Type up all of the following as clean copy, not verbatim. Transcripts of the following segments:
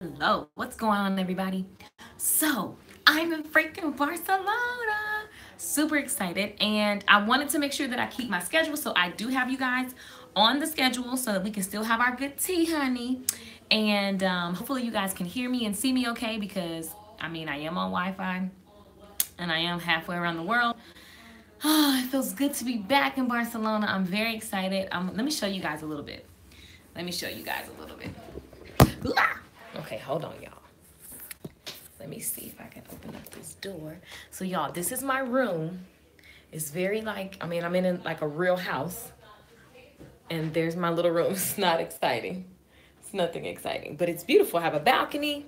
Hello, what's going on, everybody? So, I'm in freaking Barcelona. Super excited, and I wanted to make sure that I keep my schedule, so I do have you guys on the schedule so that we can still have our good tea, honey. And hopefully, you guys can hear me and see me okay because I am on Wi Fi and I am halfway around the world. Oh, it feels good to be back in Barcelona. I'm very excited. Let me show you guys a little bit. Let me show you guys a little bit. Okay, hold on, y'all. Let me see if I can open up this door. So, y'all, this is my room. It's very I'm in like a real house. And there's my little room. It's not exciting. It's nothing exciting, but it's beautiful. I have a balcony.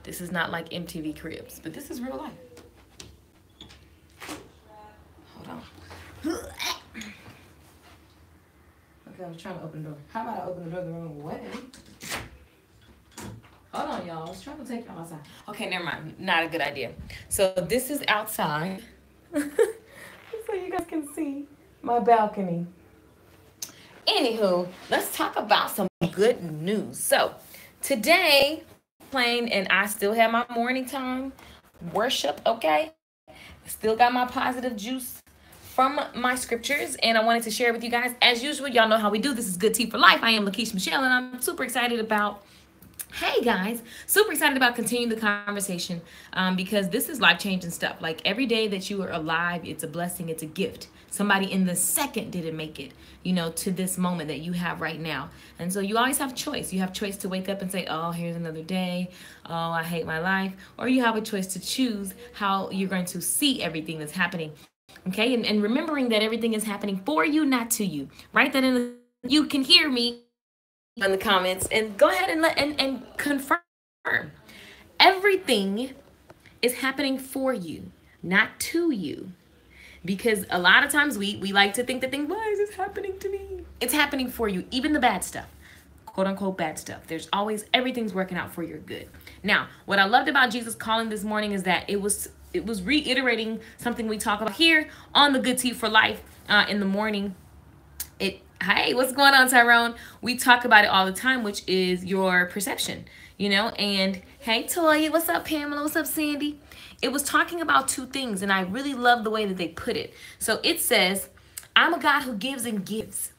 This is not like MTV Cribs, but this is real life. Hold on. Okay, I was trying to open the door. How about I open the door the wrong way? Hold on, y'all. I was trying to take y'all outside. Okay, never mind. Not a good idea. So this is outside. So you guys can see my balcony. Anywho, let's talk about some good news. So today, playing, and I still have my morning time worship, okay? Still got my positive juice from my scriptures, and I wanted to share with you guys. As usual, y'all know how we do. This is Good Tea for Life. I am Lakeisha Michelle, and I'm super excited about hey guys, super excited about continuing the conversation because this is life-changing stuff. Like every day that you are alive, it's a blessing, it's a gift. Somebody in the second didn't make it, to this moment that you have right now. And so you always have choice. You have choice to wake up and say, oh, here's another day. Oh, I hate my life. Or you have a choice to choose how you're going to see everything that's happening. Okay, and remembering that everything is happening for you, not to you. Write that in you can hear me in the comments and go ahead and confirm everything is happening for you, not to you. Because a lot of times we like to think that things, why is this happening to me? It's happening for you, even the bad stuff, quote unquote bad stuff. There's always, everything's working out for your good. Now, what I loved about Jesus calling this morning is that it was reiterating something we talk about here on the Good Tea for Life in the morning. Hey, what's going on, Tyrone? We talk about it all the time, which is your perception, and hey, Toya, what's up, Pamela? What's up, Sandy? It was talking about two things, and I really love the way that they put it. So it says, I'm a God who gives and gives.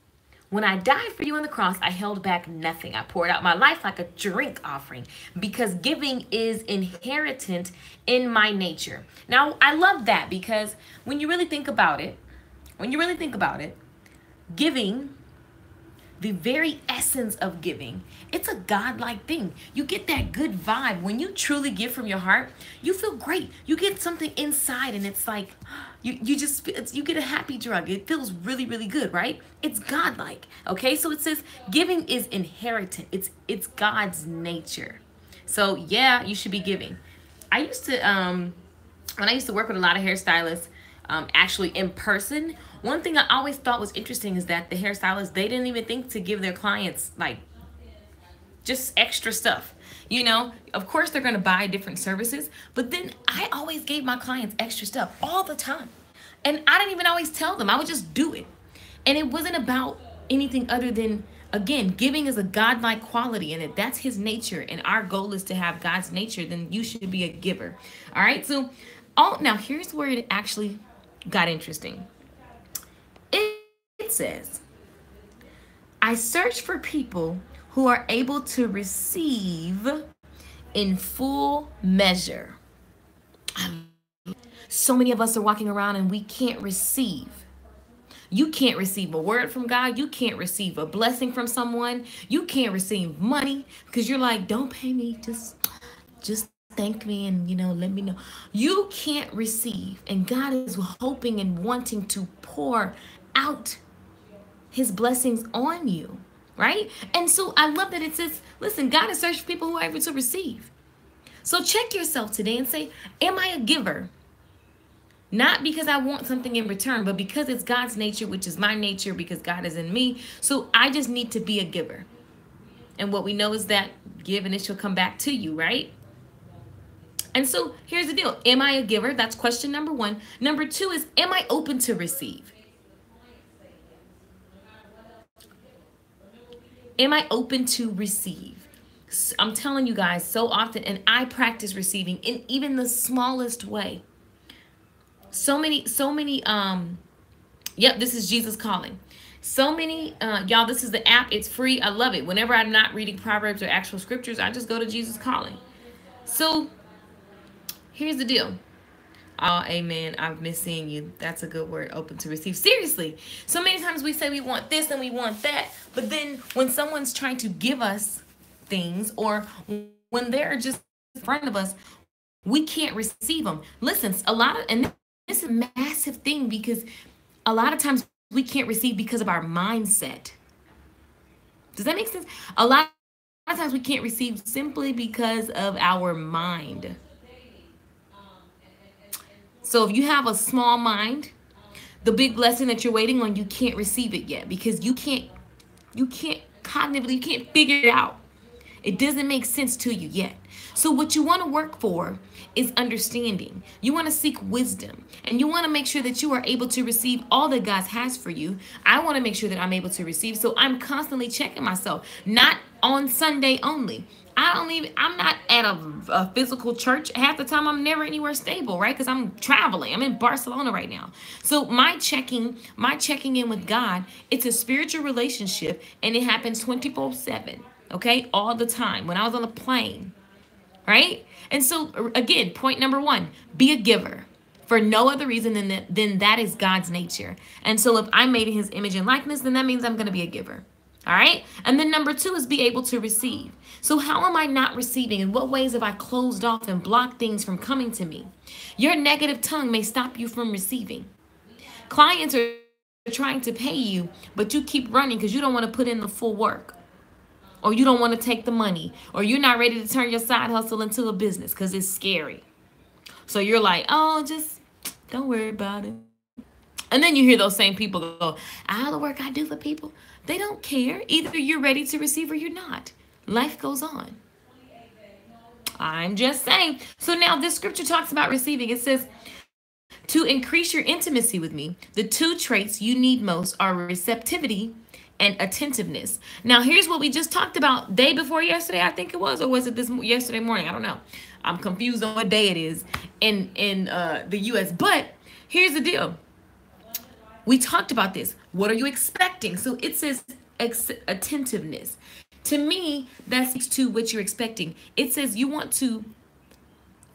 When I died for you on the cross, I held back nothing. I poured out my life like a drink offering because giving is inherent in my nature. Now, I love that because when you really think about it, giving, the very essence of giving, it's a godlike thing. You get that good vibe. When you truly give from your heart, you feel great. You get something inside and it's like, you get a happy drug. It feels really, really good, right? It's godlike, okay? So it says giving is inherent. It's God's nature. So yeah, you should be giving. I used to, when I used to work with a lot of hairstylists, actually in person, one thing I always thought was interesting is that the hairstylists, they didn't even think to give their clients like just extra stuff. Of course they're going to buy different services, but then I always gave my clients extra stuff all the time. And I didn't even always tell them. I would just do it. And it wasn't about anything other than, again, giving is a godlike quality, and if that's his nature and our goal is to have God's nature, then you should be a giver. All right. So, now here's where it actually got interesting. It says, I search for people who are able to receive in full measure. So many of us are walking around and we can't receive. You can't receive a word from God. You can't receive a blessing from someone. You can't receive money because you're like, don't pay me. Just thank me and, let me know. You can't receive. And God is hoping and wanting to pour out his blessings on you, right? And so I love that it says, listen, God is searching for people who are able to receive. So check yourself today and say, am I a giver? Not because I want something in return, but because it's God's nature, which is my nature, because God is in me. So I just need to be a giver. And what we know is that give and it shall come back to you, right? And so here's the deal. Am I a giver? That's question number one. Number two is, am I open to receive? Am I open to receive? I'm telling you guys so often, and I practice receiving in even the smallest way. Yep, this is Jesus calling. So many, y'all, this is the app. It's free. I love it. Whenever I'm not reading Proverbs or actual scriptures, I just go to Jesus calling. So here's the deal. Oh, amen. I've missed seeing you. That's a good word. Open to receive. Seriously. So many times we say we want this and we want that. But then when someone's trying to give us things, or when they're just in front of us, we can't receive them. Listen, and this is a massive thing, because a lot of times we can't receive because of our mindset. Does that make sense? A lot of times we can't receive simply because of our mind. So if you have a small mind, the big blessing that you're waiting on, you can't receive it yet, because you can't cognitively, you can't figure it out. It doesn't make sense to you yet. So what you want to work for is understanding. You want to seek wisdom, and you want to make sure that you are able to receive all that God has for you. I want to make sure that I'm able to receive. So I'm constantly checking myself, not on Sunday only. I'm not at a physical church. Half the time I'm never anywhere stable, right? Because I'm traveling. I'm in Barcelona right now. So my checking in with God, it's a spiritual relationship, and it happens 24/7. Okay, all the time. When I was on the plane, right? And so again, point number 1, be a giver for no other reason than that is God's nature. And so if I'm made in his image and likeness, then that means I'm going to be a giver. All right. And then number 2 is be able to receive. So how am I not receiving? In what ways have I closed off and blocked things from coming to me? Your negative tongue may stop you from receiving. Clients are trying to pay you, but you keep running because you don't want to put in the full work. Or you don't want to take the money, or you're not ready to turn your side hustle into a business because it's scary. So you're like, oh, just don't worry about it. And then you hear those same people go, all the work I do for people, they don't care. Either you're ready to receive or you're not. Life goes on. I'm just saying. So now this scripture talks about receiving. It says, to increase your intimacy with me, the 2 traits you need most are receptivity and attentiveness. Now, here's what we just talked about day before yesterday, I think it was, or was it yesterday morning? I don't know. I'm confused on what day it is in the U.S. But here's the deal. We talked about this. What are you expecting? So it says attentiveness. To me, that speaks to what you're expecting. It says you want to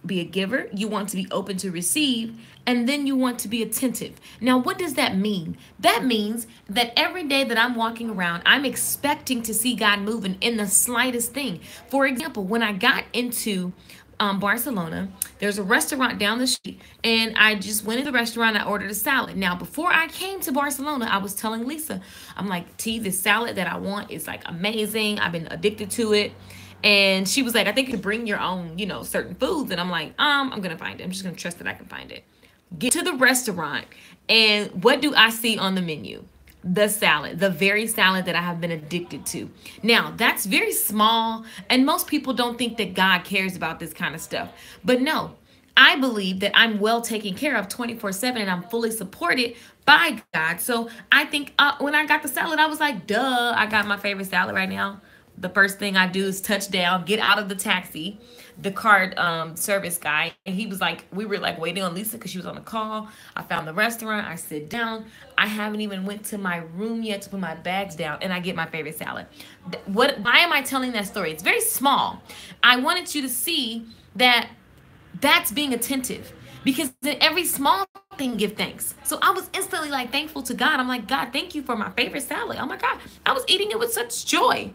be a giver, you want to be open to receive, and then you want to be attentive. Now, what does that mean? That means that every day that I'm walking around, I'm expecting to see God moving in the slightest thing. For example, when I got into Barcelona, there's a restaurant down the street, and I just went in the restaurant, I ordered a salad. Now, before I came to Barcelona, I was telling Lisa, I'm like, T, this salad that I want is like amazing. I've been addicted to it. And she was like, I think you bring your own, certain foods. And I'm like, I'm going to find it. I'm just going to trust that I can find it. Get to the restaurant. And what do I see on the menu? The salad, the very salad that I have been addicted to. Now, that's very small. And most people don't think that God cares about this kind of stuff. But no, I believe that I'm well taken care of 24/7, and I'm fully supported by God. So I think when I got the salad, I was like, duh, I got my favorite salad right now. The first thing I do is touch down, get out of the taxi, the card service guy. And he was like, we were like waiting on Lisa because she was on a call. I found the restaurant. I sit down. I haven't even went to my room yet to put my bags down, and I get my favorite salad. Why am I telling that story? It's very small. I wanted you to see that that's being attentive, because in every small thing, give thanks. So I was instantly like thankful to God. I'm like, God, thank you for my favorite salad. Oh my God, I was eating it with such joy.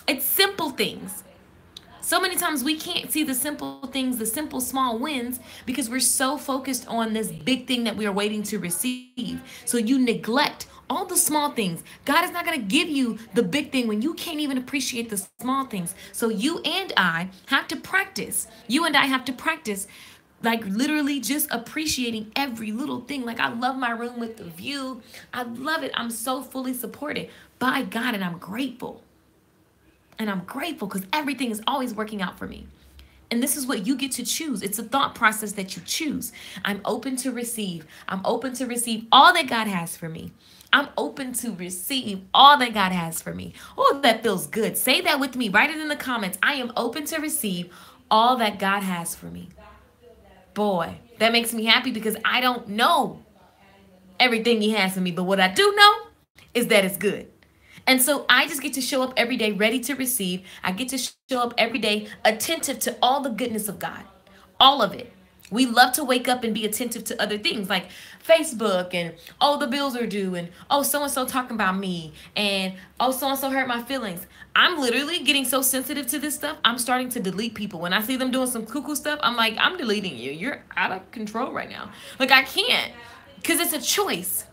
It's simple things. So many times we can't see the simple things, the simple small wins, because we're so focused on this big thing that we are waiting to receive. So you neglect all the small things. God is not going to give you the big thing when you can't even appreciate the small things. So you and I have to practice. You and I have to practice, like literally just appreciating every little thing. Like I love my room with the view. I love it. I'm so fully supported by God, and I'm grateful. And I'm grateful because everything is always working out for me. And this is what you get to choose. It's a thought process that you choose. I'm open to receive. I'm open to receive all that God has for me. I'm open to receive all that God has for me. Oh, that feels good. Say that with me. Write it in the comments. I am open to receive all that God has for me. Boy, that makes me happy because I don't know everything he has for me. But what I do know is that it's good. And so I just get to show up every day ready to receive. I get to show up every day attentive to all the goodness of God. All of it. We love to wake up and be attentive to other things like Facebook and, oh, the bills are due, and, oh, so-and-so talking about me, and, oh, so-and-so hurt my feelings. I'm literally getting so sensitive to this stuff, I'm starting to delete people. When I see them doing some cuckoo stuff, I'm like, I'm deleting you. You're out of control right now. Like, I can't, because it's a choice.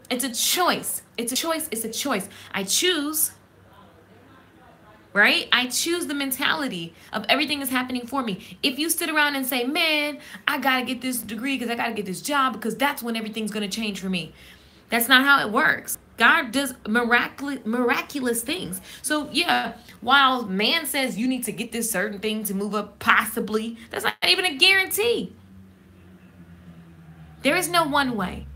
It's a choice. It's a choice. It's a choice. I choose, right? I choose the mentality of everything is happening for me. If you sit around and say, man, I got to get this degree because I got to get this job because that's when everything's going to change for me. That's not how it works. God does miraculous things. So yeah, while man says you need to get this certain thing to move up, possibly, that's not even a guarantee. There is no one way.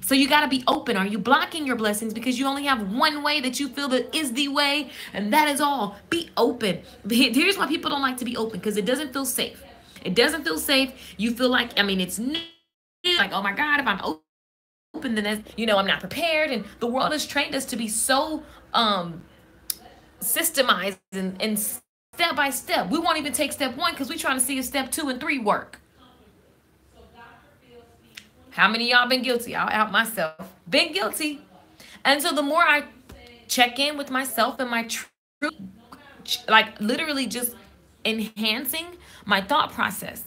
So you got to be open. Are you blocking your blessings because you only have one way that you feel that is the way, and that is all? Be open. Here's why people don't like to be open, because it doesn't feel safe. It doesn't feel safe. You feel like, I mean, it's new. Like, oh my God, if I'm open, then that's, I'm not prepared. And the world has trained us to be so systemized and step by step. We won't even take step 1 because we're trying to see if step 2 and 3 work. How many of y'all been guilty? I'll out myself. Been guilty. And so the more I check in with myself and my truth, like literally just enhancing my thought process,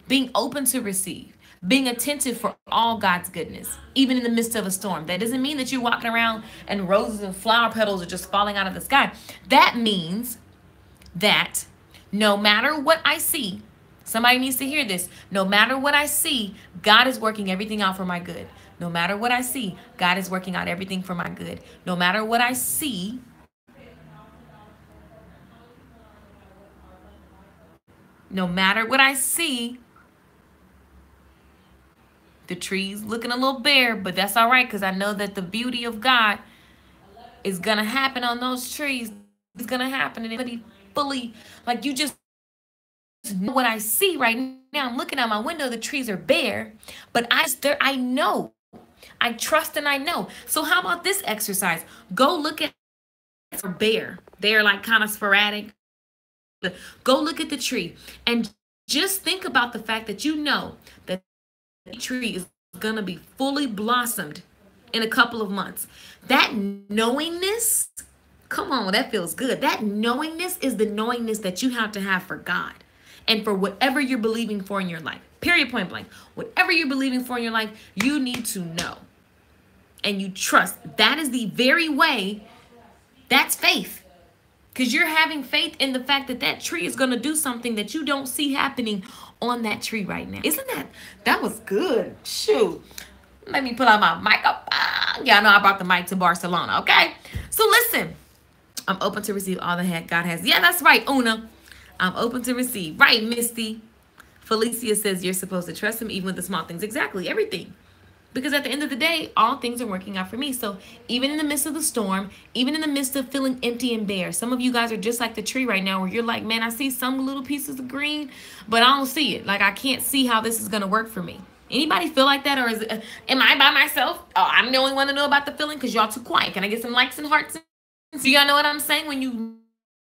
being open to receive, being attentive for all God's goodness, even in the midst of a storm. That doesn't mean that you're walking around and roses and flower petals are just falling out of the sky. That means that no matter what I see, somebody needs to hear this. No matter what I see, God is working everything out for my good. No matter what I see, God is working out everything for my good. No matter what I see, the tree's looking a little bare, but that's all right, because I know that the beauty of God is going to happen on those trees. It's going to happen, and it's going to be fully, like, you just know what I see right now. I'm looking out my window, the trees are bare, but I know. I trust and I know. So how about this exercise? Go look at bare. They're like kind of sporadic. Go look at the tree and just think about the fact that you know that the tree is going to be fully blossomed in a couple of months. That knowingness, come on, that feels good. That knowingness is the knowingness that you have to have for God and for whatever you're believing for in your life. Period, point blank. Whatever you're believing for in your life, you need to know. And you trust. That is the very way. That's faith. Because you're having faith in the fact that that tree is going to do something that you don't see happening on that tree right now. Isn't that was good. Shoot. Let me pull out my mic up. Y'all know I brought the mic to Barcelona, okay? So listen. I'm open to receive all that God has. Yeah, that's right, Una. I'm open to receive. Right, Misty. Felicia says you're supposed to trust him even with the small things. Exactly, everything. Because at the end of the day, all things are working out for me. So even in the midst of the storm, even in the midst of feeling empty and bare, some of you guys are just like the tree right now where you're like, man, I see some little pieces of green, but I don't see it. Like, I can't see how this is going to work for me. Anybody feel like that? Or am I by myself? Oh, I'm the only one to know about the feeling because y'all too quiet. Can I get some likes and hearts? So y'all know what I'm saying? When you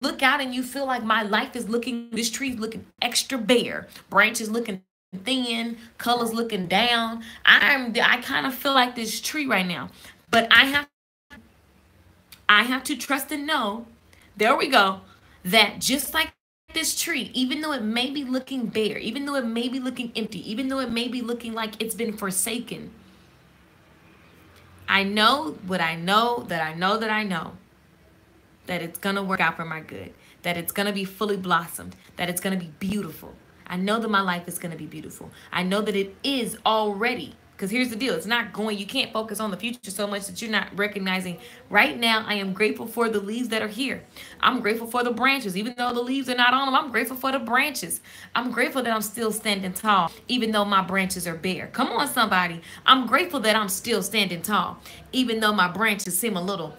look out and you feel like my life is looking, this tree's looking extra bare, branches looking thin, colors looking down. I kind of feel like this tree right now, but I have to trust and know, there we go, that just like this tree, even though it may be looking bare, even though it may be looking empty, even though it may be looking like it's been forsaken, I know what I know that I know that I know that it's gonna work out for my good, that it's gonna be fully blossomed, that it's gonna be beautiful. I know that my life is going to be beautiful. I know that it is already Because here's the deal. It's not going, you can't focus on the future so much that you're not recognizing right now. I am grateful for the leaves that are here. I'm grateful for the branches. Even though the leaves are not on them, I'm grateful for the branches. I'm grateful that I'm still standing tall, even though my branches are bare. Come on, somebody. I'm grateful that I'm still standing tall, even though my branches seem a little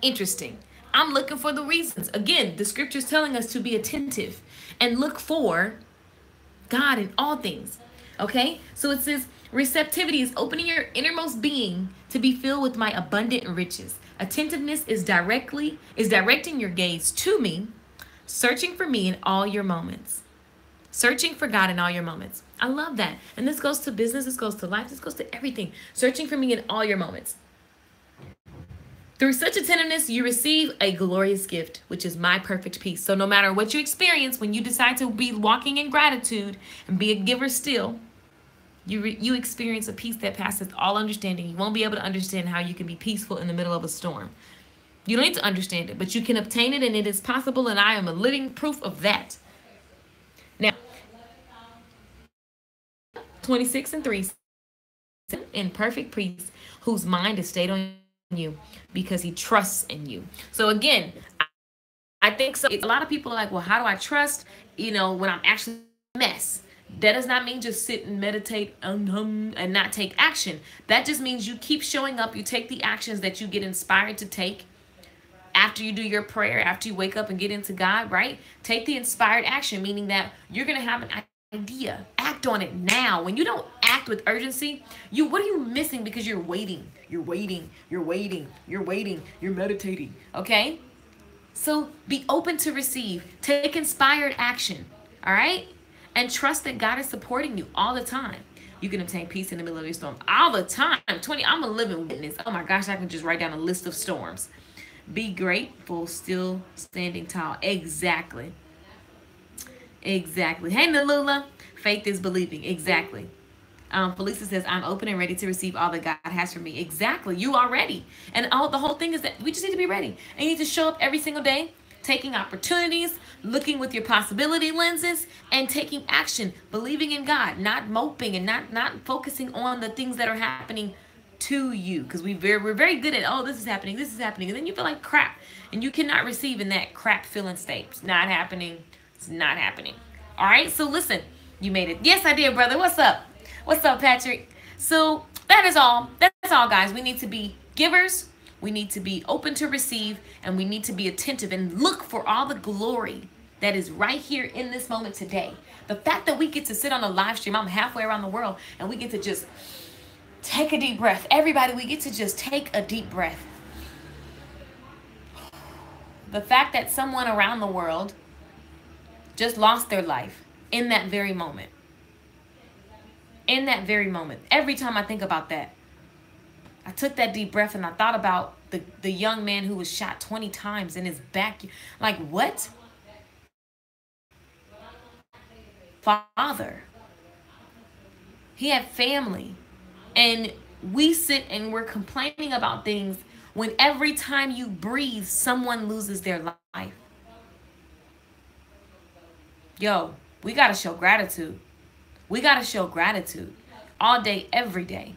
interesting. I'm looking for the reasons. Again, the scripture's telling us to be attentive and look for God in all things. Okay? So it says receptivity is opening your innermost being to be filled with my abundant riches. Attentiveness is directing your gaze to me, searching for me in all your moments. Searching for God in all your moments. I love that. And this goes to business, this goes to life, this goes to everything. Searching for me in all your moments. Through such attentiveness, you receive a glorious gift, which is my perfect peace. So no matter what you experience, when you decide to be walking in gratitude and be a giver still, you experience a peace that passes all understanding. You won't be able to understand how you can be peaceful in the middle of a storm. You don't need to understand it, but you can obtain it, and it is possible, and I am a living proof of that. Now, 26:3, in perfect peace, whose mind is stayed on you because he trusts in you. So again, I think so. A lot of people are like, well, how do I trust, when I'm actually a mess? That does not mean just sit and meditate and not take action. That just means you keep showing up. You take the actions that you get inspired to take after you do your prayer, after you wake up and get into God, right? Take the inspired action, meaning that you're going to have an idea. Act on it now. When you don't act with urgency, what are you missing because you're waiting? You're meditating. Okay? So be open to receive. Take inspired action. All right? And trust that God is supporting you all the time. You can obtain peace in the middle of your storm all the time. I'm a living witness. Oh my gosh, I can just write down a list of storms. Be grateful, still standing tall. Exactly. Hey, Nalula. Faith is believing. Exactly. Felisa says, I'm open and ready to receive all that God has for me. Exactly. You are ready. And the whole thing is that we just need to be ready. And you need to show up every single day, taking opportunities, looking with your possibility lenses, and taking action, believing in God, not moping and not focusing on the things that are happening to you. Because we're very good at, this is happening. And then you feel like crap. And you cannot receive in that crap feeling state. It's not happening. It's not happening. All right? So listen, you made it. Yes, I did, brother. What's up? What's up, Patrick? So that is all. That's all, guys. We need to be givers. We need to be open to receive. And we need to be attentive and look for all the glory that is right here in this moment today. The fact that we get to sit on a live stream, I'm halfway around the world, and we get to just take a deep breath. Everybody, we get to just take a deep breath. The fact that someone around the world just lost their life in that very moment. In that very moment. Every time I think about that, I took that deep breath and I thought about the young man who was shot 20 times in his back. Like, what? Father. He had family. And we sit and we're complaining about things when every time you breathe, someone loses their life. Yo, we got to show gratitude. We got to show gratitude all day, every day.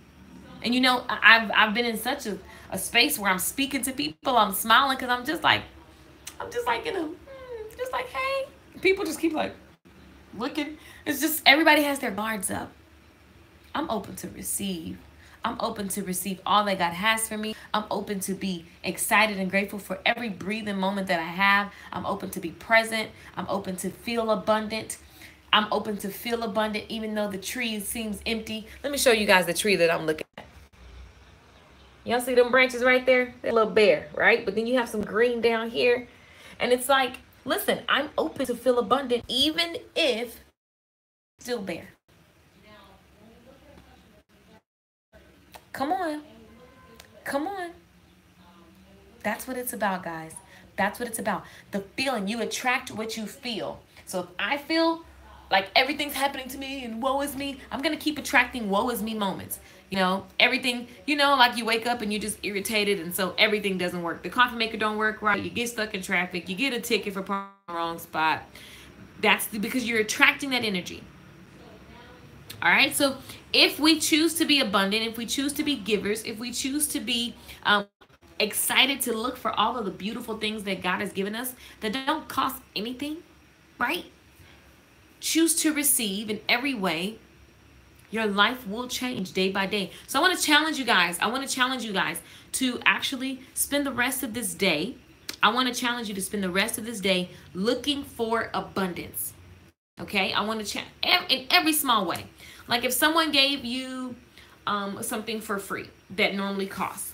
And I've been in such a space where I'm speaking to people. I'm smiling because I'm just like, hey. People just keep like looking. It's just everybody has their guards up. I'm open to receive. I'm open to receive all that God has for me. I'm open to be excited and grateful for every breathing moment that I have. I'm open to be present. I'm open to feel abundant. I'm open to feel abundant even though the tree seems empty. Let me show you guys the tree that I'm looking at. Y'all see them branches right there? They're a little bare, right? But then you have some green down here. And it's like, listen, I'm open to feel abundant even if it's still bare. Come on. Come on. That's what it's about, guys. That's what it's about. The feeling. You attract what you feel. So if I feel like everything's happening to me and woe is me, I'm going to keep attracting woe is me moments. Everything, like you wake up and you're just irritated and so everything doesn't work. The coffee maker don't work right. You get stuck in traffic. You get a ticket for parking in the wrong spot. That's because you're attracting that energy. All right. So if we choose to be abundant, if we choose to be givers, if we choose to be excited to look for all of the beautiful things that God has given us that don't cost anything, right? Choose to receive in every way, your life will change day by day. So I want to challenge you guys. I want to challenge you guys to actually spend the rest of this day. I want to challenge you to spend the rest of this day looking for abundance. Okay? I want to in every small way. Like if someone gave you something for free that normally costs.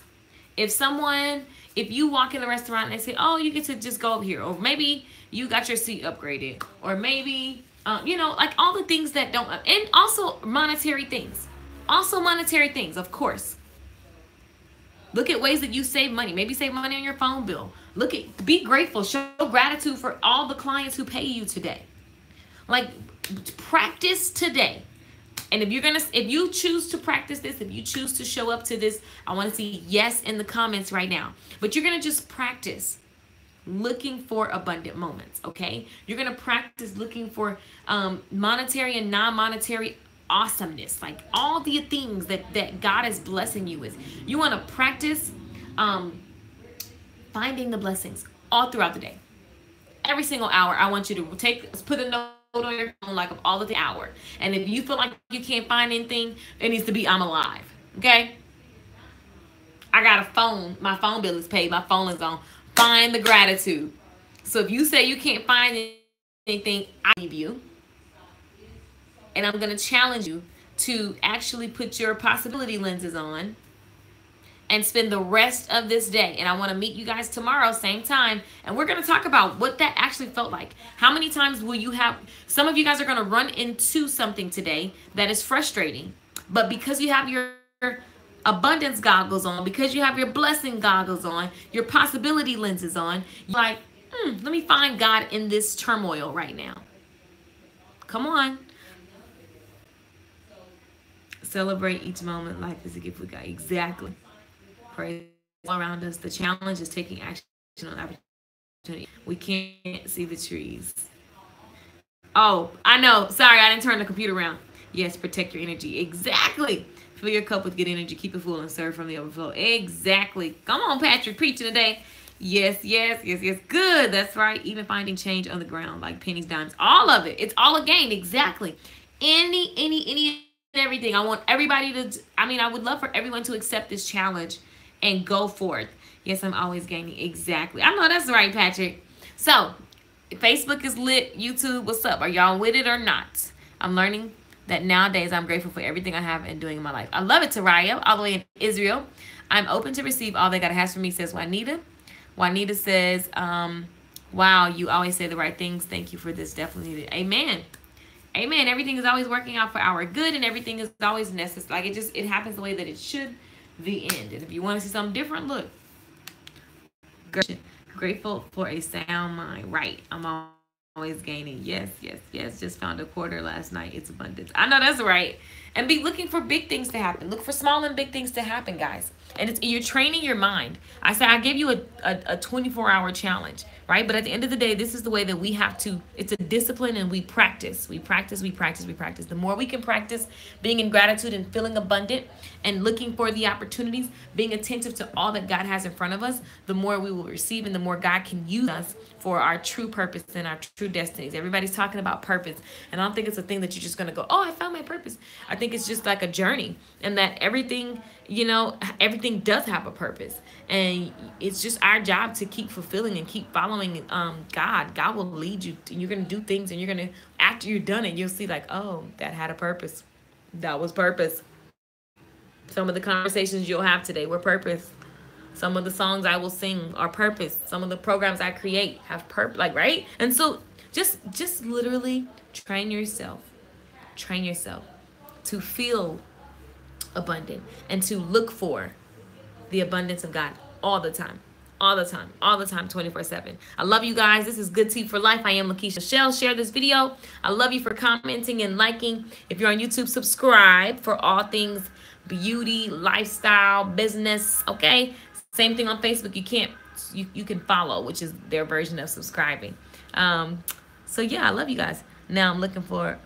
If you walk in the restaurant and they say, oh, you get to just go over here. Or maybe you got your seat upgraded. Or maybe like all the things that don't, and also monetary things. Also monetary things, of course. Look at ways that you save money. Maybe save money on your phone bill. Be grateful. Show gratitude for all the clients who pay you today. Like, practice today. And if you choose to practice this, if you choose to show up to this, I want to see yes in the comments right now. But you're going to just practice looking for abundant moments, okay? You're going to practice looking for monetary and non-monetary awesomeness, like all the things that God is blessing you with. You want to practice finding the blessings all throughout the day. Every single hour, I want you to put a note on your phone, like of all of the hour. And if you feel like you can't find anything, it needs to be I'm alive, okay? I got a phone. My phone bill is paid. My phone is on. Find the gratitude. So if you say you can't find anything, I leave you. And I'm going to challenge you to actually put your possibility lenses on and spend the rest of this day. And I want to meet you guys tomorrow, same time. And we're going to talk about what that actually felt like. How many times will you have, some of you guys are going to run into something today that is frustrating. But because you have your abundance goggles on, because you have your blessing goggles on, your possibility lenses on, you're like, let me find God in this turmoil right now. Come on. Celebrate each moment. Life is a gift we got. Exactly. Praise all around us. The challenge is taking action on opportunity. We can't see the trees. Oh, I know. Sorry, I didn't turn the computer around. Yes, protect your energy. Exactly. Fill your cup with good energy. Keep it full and serve from the overflow. Exactly. Come on, Patrick, preaching today. Yes. Good. That's right. Even finding change on the ground, like pennies, dimes, all of it. It's all a gain. Exactly. Any, everything. I want everybody to, I would love for everyone to accept this challenge and go forth. Yes, I'm always gaining. Exactly. I know that's right, Patrick. So, Facebook is lit. YouTube, what's up? Are y'all with it or not? I'm learning that nowadays I'm grateful for everything I have and doing in my life. I love it, Taraya, all the way in Israel. I'm open to receive all that God has for me, says Juanita. Juanita says, wow, you always say the right things. Thank you for this. Definitely needed. Amen. Amen. Everything is always working out for our good, and everything is always necessary. Like it happens the way that it should. The end. And if you want to see something different, look. Grateful for a sound mind. Right. I'm always gaining. Yes. Just found a quarter last night. It's abundance. I know that's right. And be looking for big things to happen. Look for small and big things to happen, guys. And you're training your mind. I say I give you a 24-hour challenge, right? But at the end of the day, this is the way that we have to, it's a discipline, and we practice. We practice. The more we can practice being in gratitude and feeling abundant and looking for the opportunities, being attentive to all that God has in front of us, the more we will receive and the more God can use us for our true purpose and our true destinies. Everybody's talking about purpose. And I don't think it's a thing that you're just going to go, oh, I found my purpose. I think it's just like a journey, and that everything does have a purpose, and it's just our job to keep fulfilling and keep following God. God will lead you, and you're going to do things, and you're going to, after you're done it, you'll see like, oh, that had a purpose. That was purpose. Some of the conversations you'll have today were purpose. Some of the songs I will sing are purpose. Some of the programs I create have purpose, like, right? And so just literally train yourself to feel abundant and to look for the abundance of God all the time, 24/7. I love you guys. This is Good Tea for Life. I am Lakeisha Shell. Share this video. I love you for commenting and liking. If you're on YouTube, subscribe for all things beauty, lifestyle, business. Okay. Same thing on Facebook. You can follow, which is their version of subscribing. So yeah, I love you guys. Now I'm looking for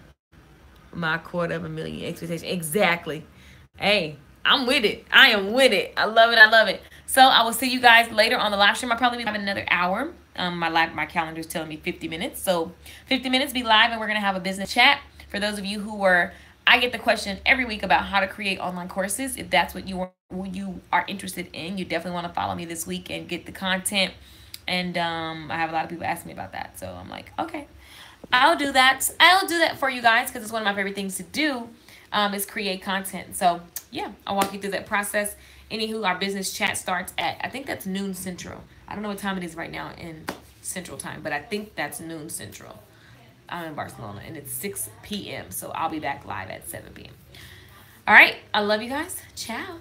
my 250,000 expectation. Exactly. Hey, I'm with it. I am with it. I love it. I love it. So I will see you guys later on the live stream. I'll probably be live in another hour. My calendar is telling me 50 minutes. So 50 minutes be live, and we're gonna have a business chat. For those of you I get the question every week about how to create online courses. If that's what you are interested in, you definitely want to follow me this week and get the content. And I have a lot of people asking me about that, so I'm like, okay, I'll do that. I'll do that for you guys because it's one of my favorite things to do. Is create content. So yeah, I'll walk you through that process. Anywho, our business chat starts at, I think that's noon Central. I don't know what time it is right now in Central Time, but I think that's noon Central. I'm in Barcelona, and it's 6 p.m. So I'll be back live at 7 p.m. All right, I love you guys. Ciao.